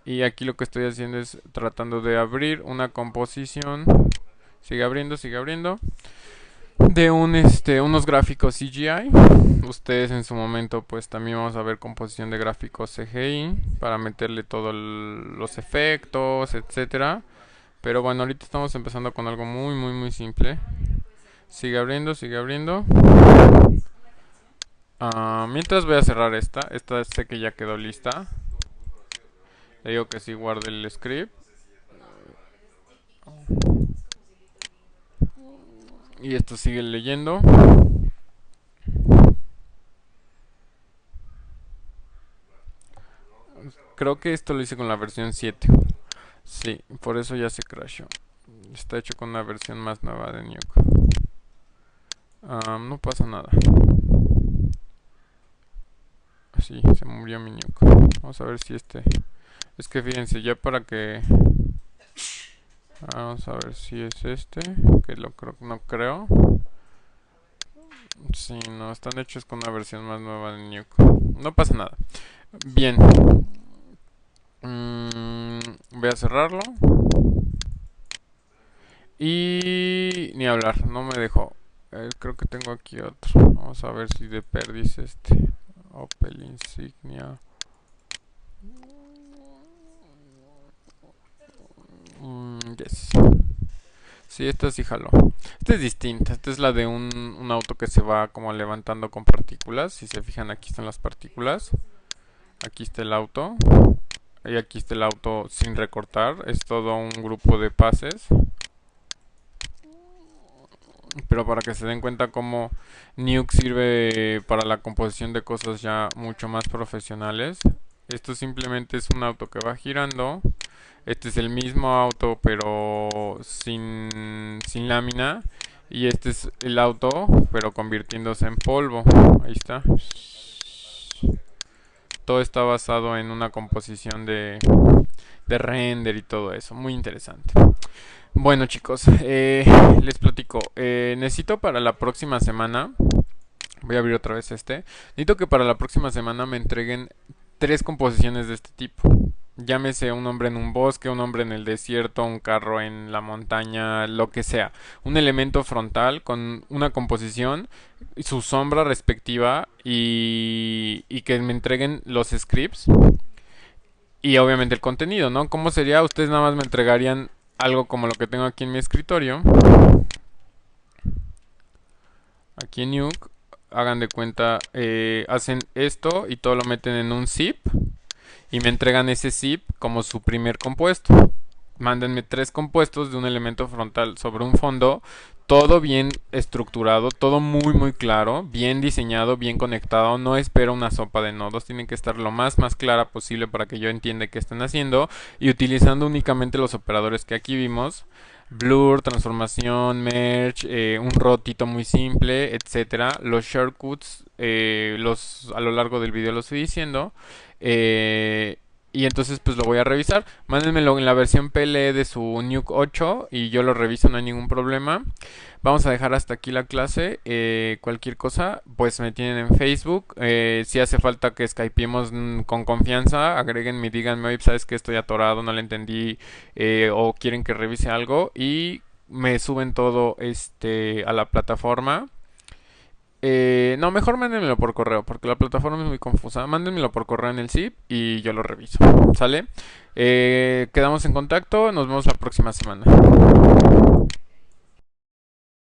[SPEAKER 1] Y aquí lo que estoy haciendo es tratando de abrir una composición. Sigue abriendo, de unos gráficos CGI. Ustedes en su momento pues también vamos a ver composición de gráficos CGI para meterle todos los efectos, etcétera. Pero bueno, ahorita estamos empezando con algo muy simple. Sigue abriendo. Mientras voy a cerrar esta sé que ya quedó lista. Le digo que sí guarde el script. Y esto sigue leyendo. Creo que esto lo hice con la versión 7. Sí, por eso ya se crashó. Está hecho con una versión más nueva de Nuke. No pasa nada. Sí, se murió mi Nuke. Vamos a ver si Es que fíjense, ya para que... Vamos a ver si es que no creo. Sí, no, están hechos con una versión más nueva de Nuke. No pasa nada. Bien. Mm, voy a cerrarlo. Y ni hablar, no me dejó. Creo que tengo aquí otro. Vamos a ver si de perdis este. Opel Insignia. Yes. Sí, esta sí jaló. Esta es distinta. Esta es la de un auto que se va como levantando con partículas. Si se fijan, aquí están las partículas. Aquí está el auto. Y aquí está el auto sin recortar. Es todo un grupo de pases. Pero para que se den cuenta cómo Nuke sirve para la composición de cosas ya mucho más profesionales. Esto simplemente es un auto que va girando. Este es el mismo auto pero sin lámina. Y este es el auto pero convirtiéndose en polvo. Ahí está. Todo está basado en una composición de render y todo eso. Muy interesante. Bueno chicos, les platico. Necesito para la próxima semana, voy a abrir otra vez este, necesito que para la próxima semana me entreguen 3 composiciones de este tipo. Llámese un hombre en un bosque, un hombre en el desierto, un carro en la montaña, lo que sea. Un elemento frontal con una composición, su sombra respectiva y que me entreguen los scripts y obviamente el contenido, ¿no? ¿Cómo sería? Ustedes nada más me entregarían algo como lo que tengo aquí en mi escritorio. Aquí en Nuke, hagan de cuenta, hacen esto y todo lo meten en un zip y me entregan ese zip como su primer compuesto. Mándenme 3 compuestos de un elemento frontal sobre un fondo, todo bien estructurado, todo muy claro, bien diseñado, bien conectado. No espero una sopa de nodos, tienen que estar lo más clara posible para que yo entienda qué están haciendo y utilizando únicamente los operadores que aquí vimos. Blur, transformación, merge, un rotito muy simple, etcétera. Los shortcuts, a lo largo del video los estoy diciendo. Y entonces pues lo voy a revisar. Mándenmelo en la versión PLE de su Nuke 8 y yo lo reviso, no hay ningún problema. Vamos a dejar hasta aquí la clase. Cualquier cosa, pues me tienen en Facebook. Si hace falta que skypeemos con confianza, agréguenme y díganme, oye, sabes que estoy atorado, no le entendí, o quieren que revise algo y me suben todo a la plataforma. No, mejor mándenmelo por correo, porque la plataforma es muy confusa. Mándenmelo por correo en el zip y yo lo reviso. ¿Sale? Quedamos en contacto. Nos vemos la próxima semana.